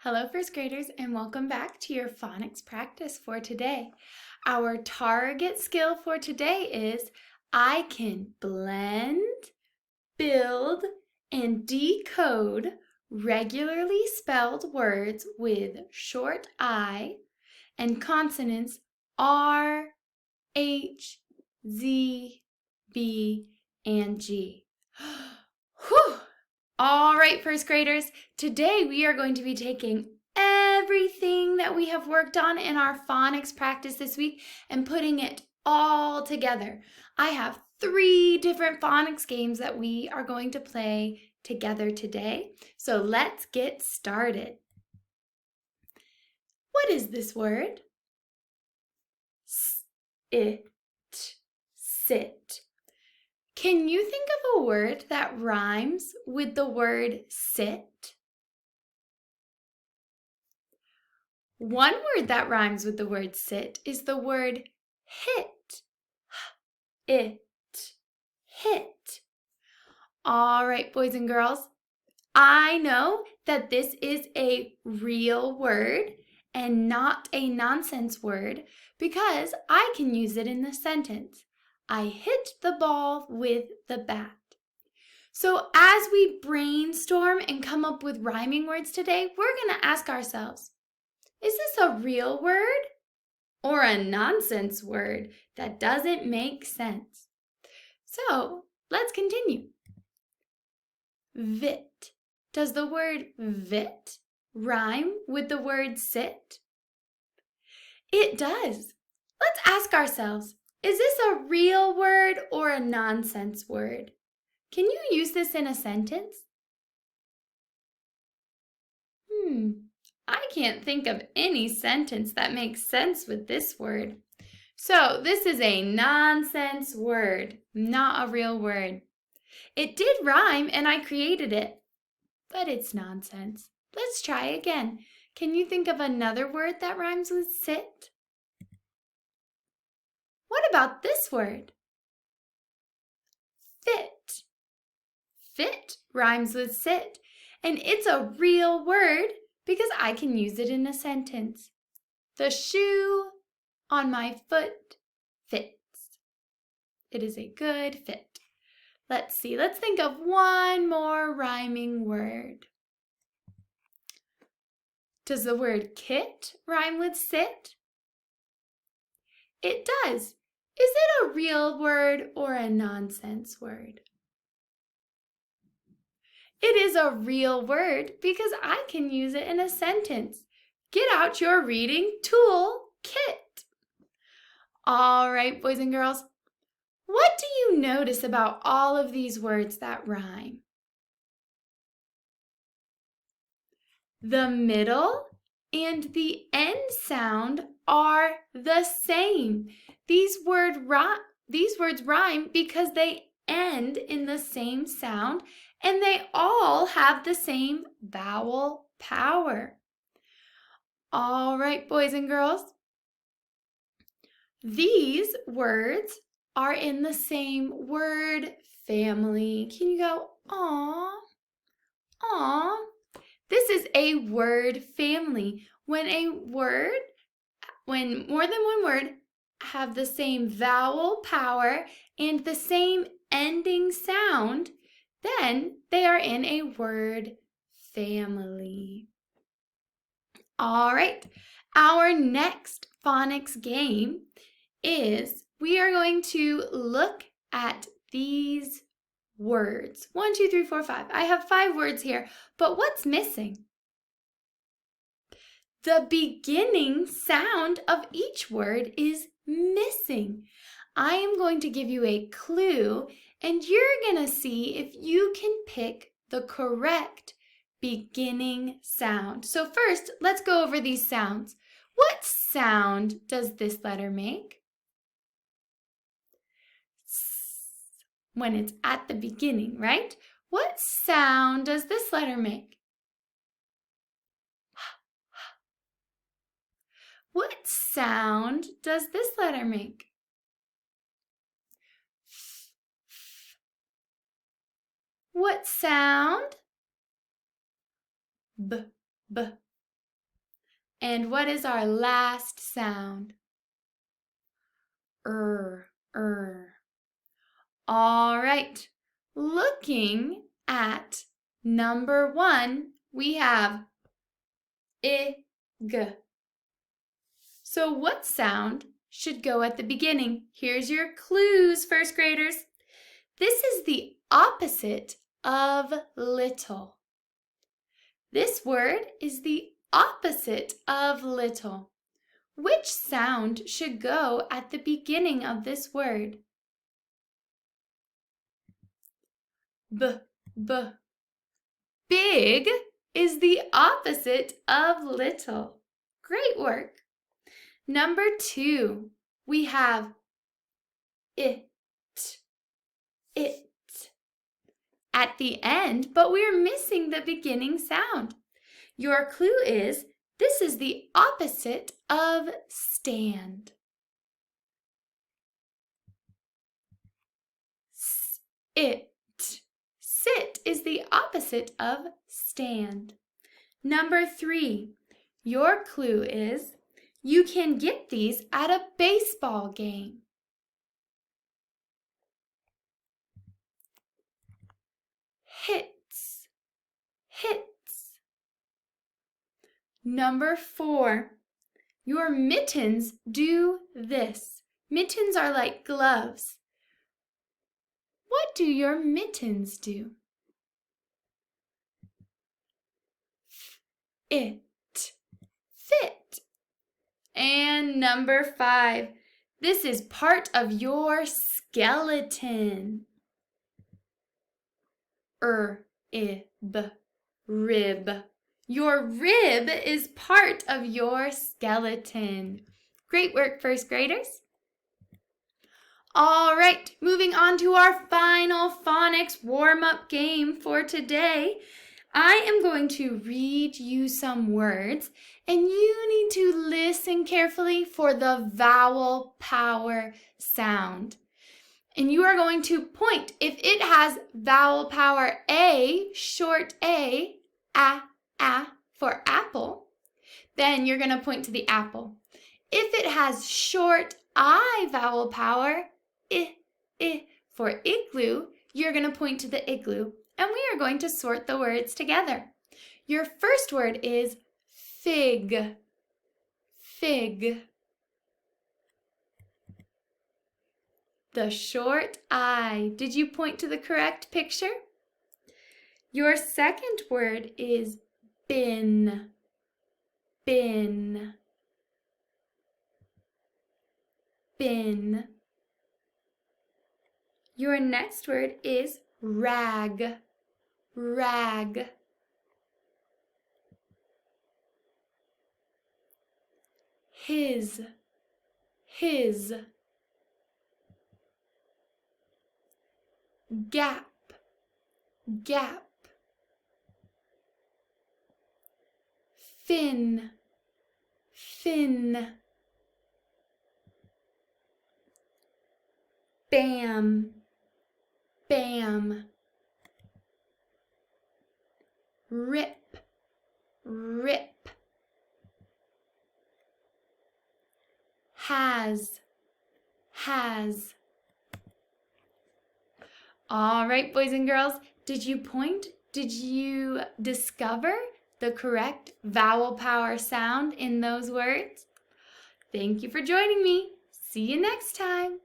Hello, first graders, and welcome back to your phonics practice for today. Our target skill for today is I can blend, build, and decode regularly spelled words with short I and consonants R, H, Z, B, and G. Whew! All right, first graders, today we are going to be taking everything that we have worked on in our phonics practice this week and putting it all together. I have 3 different phonics games that we are going to play together today. So let's get started. What is this word? Sit. Sit. Can you think of a word that rhymes with the word sit? One word that rhymes with the word sit is the word hit. It. Hit. All right, boys and girls. I know that this is a real word and not a nonsense word because I can use it in the sentence. I hit the ball with the bat. So as we brainstorm and come up with rhyming words today, we're going to ask ourselves, is this a real word or a nonsense word that doesn't make sense? So let's continue. Vit. Does the word vit rhyme with the word sit? It does. Let's ask ourselves, is this a real word or a nonsense word? Can you use this in a sentence? I can't think of any sentence that makes sense with this word. So this is a nonsense word, not a real word. It did rhyme and I created it, but it's nonsense. Let's try again. Can you think of another word that rhymes with sit? What about this word? Fit. Fit rhymes with sit, and it's a real word because I can use it in a sentence. The shoe on my foot fits. It is a good fit. Let's see, let's think of one more rhyming word. Does the word kit rhyme with sit? It does. Is it a real word or a nonsense word? It is a real word because I can use it in a sentence. Get out your reading tool kit. All right, boys and girls, what do you notice about all of these words that rhyme? The middle and the end sound are the same. These words rhyme because they end in the same sound and they all have the same vowel power. All right, boys and girls. These words are in the same word family. Can you go, aw, aw? This is a word family. When more than one word have the same vowel power and the same ending sound, then they are in a word family. All right, our next phonics game is we are going to look at these words. 1, 2, 3, 4, 5. I have 5 words here, but what's missing? The beginning sound of each word is missing. I am going to give you a clue, and you're going to see if you can pick the correct beginning sound. So first, let's go over these sounds. What sound does this letter make? When it's at the beginning, right? What sound does this letter make? What sound does this letter make? What sound? B, b. And what is our last sound? All right, looking at number 1, we have ig. So what sound should go at the beginning? Here's your clues, first graders. This is the opposite of little. This word is the opposite of little. Which sound should go at the beginning of this word? B. Big is the opposite of little. Great work. Number 2, we have it. At the end, but we're missing the beginning sound. Your clue is this is the opposite of stand. Sit. Sit is the opposite of stand. Number 3, your clue is you can get these at a baseball game. Hits. Number 4, your mittens do this. Mittens are like gloves. What do your mittens do? Fit. And number 5, this is part of your skeleton. Rib. Your rib is part of your skeleton. Great work, first graders. All right, moving on to our final phonics warm-up game for today. I am going to read you some words, and you need to listen carefully for the vowel power sound. And you are going to point. If it has vowel power A, short A, for apple, then you're going to point to the apple. If it has short I vowel power, I for igloo, you're going to point to the igloo. And we are going to sort the words together. Your first word is fig. The short I. Did you point to the correct picture? Your second word is bin. Your next word is rag. His. Gap. Fin. Bam. Rip. Has. All right, boys and girls, did you point? Did you discover the correct vowel power sound in those words? Thank you for joining me. See you next time.